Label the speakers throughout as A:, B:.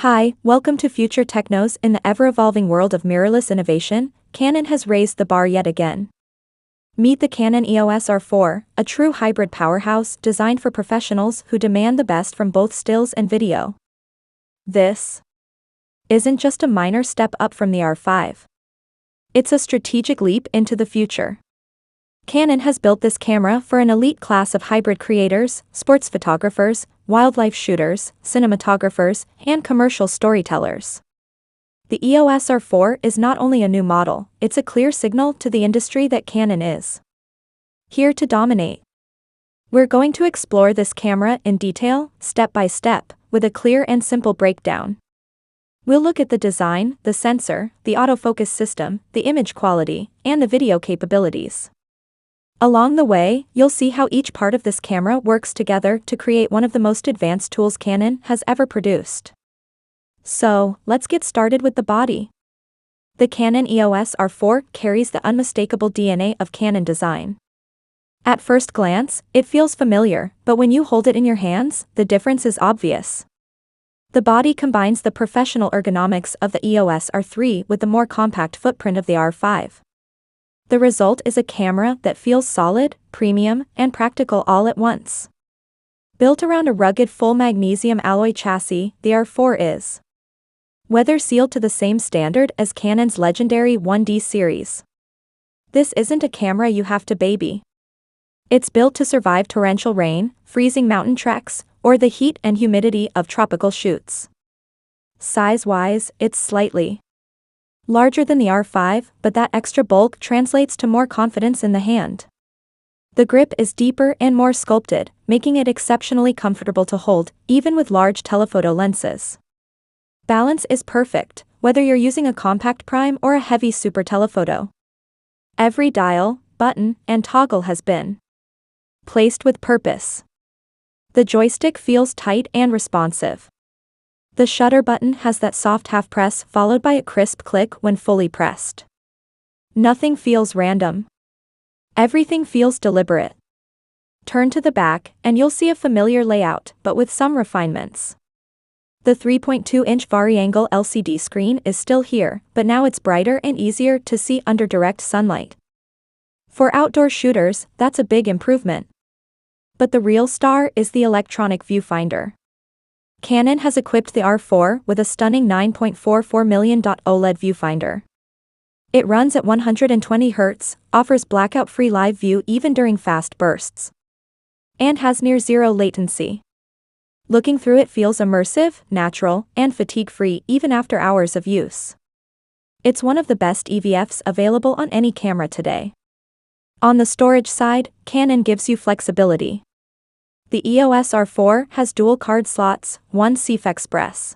A: Hi, welcome to Future Technos. In the ever-evolving world of mirrorless innovation, Canon has raised the bar yet again. Meet the Canon EOS R4, a true hybrid powerhouse designed for professionals who demand the best from both stills and video. This isn't just a minor step up from the R5. It's a strategic leap into the future. Canon has built this camera for an elite class of hybrid creators, sports photographers, wildlife shooters, cinematographers, and commercial storytellers. The EOS R4 is not only a new model, it's a clear signal to the industry that Canon is here to dominate. We're going to explore this camera in detail, step by step, with a clear and simple breakdown. We'll look at the design, the sensor, the autofocus system, the image quality, and the video capabilities. Along the way, you'll see how each part of this camera works together to create one of the most advanced tools Canon has ever produced. So, let's get started with the body. The Canon EOS R4 carries the unmistakable DNA of Canon design. At first glance, it feels familiar, but when you hold it in your hands, the difference is obvious. The body combines the professional ergonomics of the EOS R3 with the more compact footprint of the R5. The result is a camera that feels solid, premium, and practical all at once. Built around a rugged full magnesium alloy chassis, the R4 is weather sealed to the same standard as Canon's legendary 1D series. This isn't a camera you have to baby. It's built to survive torrential rain, freezing mountain treks, or the heat and humidity of tropical shoots. Size-wise, it's slightly larger than the R5, but that extra bulk translates to more confidence in the hand. The grip is deeper and more sculpted, making it exceptionally comfortable to hold, even with large telephoto lenses. Balance is perfect, whether you're using a compact prime or a heavy super telephoto. Every dial, button, and toggle has been placed with purpose. The joystick feels tight and responsive. The shutter button has that soft half press followed by a crisp click when fully pressed. Nothing feels random. Everything feels deliberate. Turn to the back, and you'll see a familiar layout, but with some refinements. The 3.2-inch vari-angle LCD screen is still here, but now it's brighter and easier to see under direct sunlight. For outdoor shooters, that's a big improvement. But the real star is the electronic viewfinder. Canon has equipped the R4 with a stunning 9.44 million OLED viewfinder. It runs at 120 Hz, offers blackout-free live view even during fast bursts, and has near-zero latency. Looking through it feels immersive, natural, and fatigue-free even after hours of use. It's one of the best EVFs available on any camera today. On the storage side, Canon gives you flexibility. The EOS R4 has dual card slots, one CF Express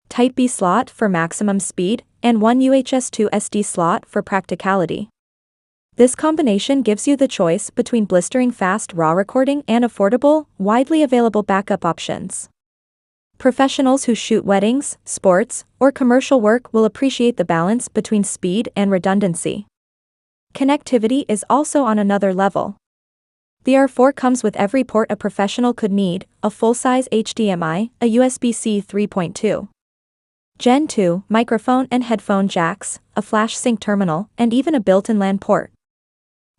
A: Type-B slot for maximum speed, and one UHS-2 SD slot for practicality. This combination gives you the choice between blistering fast RAW recording and affordable, widely available backup options. Professionals who shoot weddings, sports, or commercial work will appreciate the balance between speed and redundancy. Connectivity is also on another level. The R4 comes with every port a professional could need: a full-size HDMI, a USB-C 3.2 Gen 2 microphone and headphone jacks, a flash sync terminal, and even a built-in LAN port.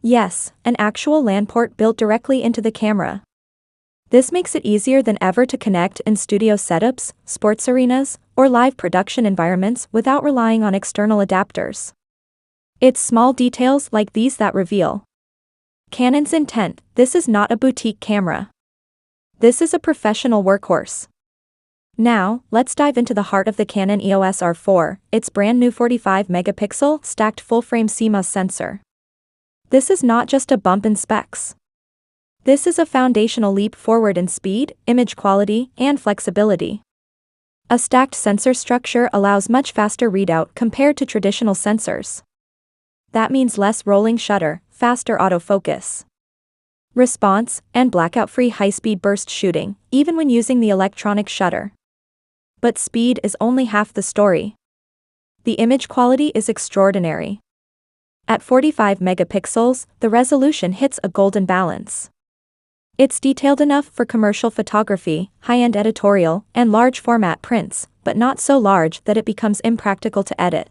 A: Yes, an actual LAN port built directly into the camera. This makes it easier than ever to connect in studio setups, sports arenas, or live production environments without relying on external adapters. It's small details like these that reveal Canon's intent. This is not a boutique camera. This is a professional workhorse. Now, let's dive into the heart of the Canon EOS R4, its brand new 45-megapixel stacked full-frame CMOS sensor. This is not just a bump in specs. This is a foundational leap forward in speed, image quality, and flexibility. A stacked sensor structure allows much faster readout compared to traditional sensors. That means less rolling shutter, faster autofocus response, and blackout-free high-speed burst shooting, even when using the electronic shutter. But speed is only half the story. The image quality is extraordinary. At 45 megapixels, the resolution hits a golden balance. It's detailed enough for commercial photography, high-end editorial, and large-format prints, but not so large that it becomes impractical to edit.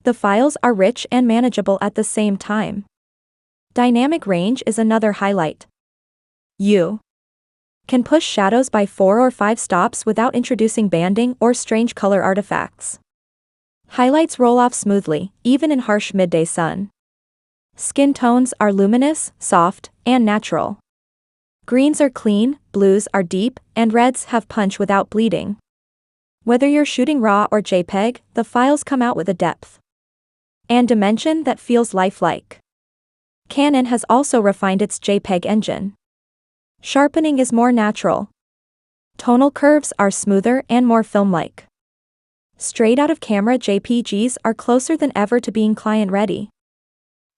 A: The files are rich and manageable at the same time. Dynamic range is another highlight. You can push shadows by 4 or 5 stops without introducing banding or strange color artifacts. Highlights roll off smoothly, even in harsh midday sun. Skin tones are luminous, soft, and natural. Greens are clean, blues are deep, and reds have punch without bleeding. Whether you're shooting RAW or JPEG, the files come out with a depth and dimension that feels lifelike. Canon has also refined its JPEG engine. Sharpening is more natural. Tonal curves are smoother and more film-like. Straight-out-of-camera JPGs are closer than ever to being client-ready.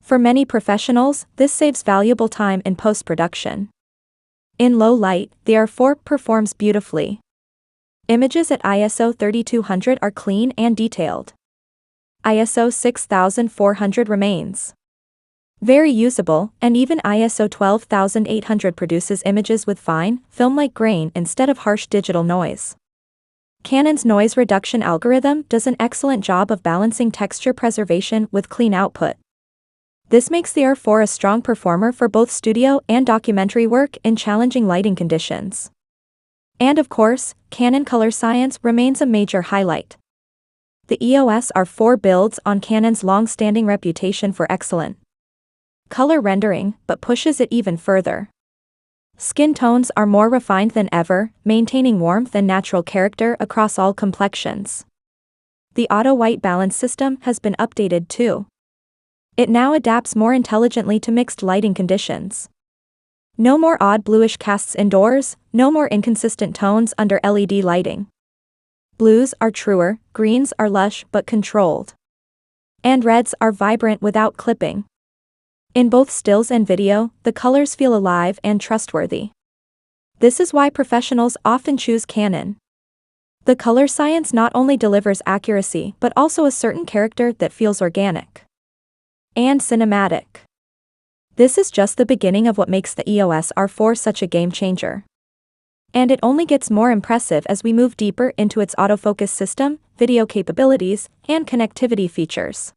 A: For many professionals, this saves valuable time in post-production. In low light, the R4 performs beautifully. Images at ISO 3200 are clean and detailed. ISO 6400 remains very usable, and even ISO 12800 produces images with fine, film-like grain instead of harsh digital noise. Canon's noise reduction algorithm does an excellent job of balancing texture preservation with clean output. This makes the R4 a strong performer for both studio and documentary work in challenging lighting conditions. And of course, Canon color science remains a major highlight. The EOS R4 builds on Canon's long-standing reputation for excellent color rendering, but pushes it even further. Skin tones are more refined than ever, maintaining warmth and natural character across all complexions. The auto-white balance system has been updated too. It now adapts more intelligently to mixed lighting conditions. No more odd bluish casts indoors, no more inconsistent tones under LED lighting. Blues are truer, greens are lush but controlled. And reds are vibrant without clipping. In both stills and video, the colors feel alive and trustworthy. This is why professionals often choose Canon. The color science not only delivers accuracy but also a certain character that feels organic and cinematic. This is just the beginning of what makes the EOS R4 such a game changer. And it only gets more impressive as we move deeper into its autofocus system, video capabilities, and connectivity features.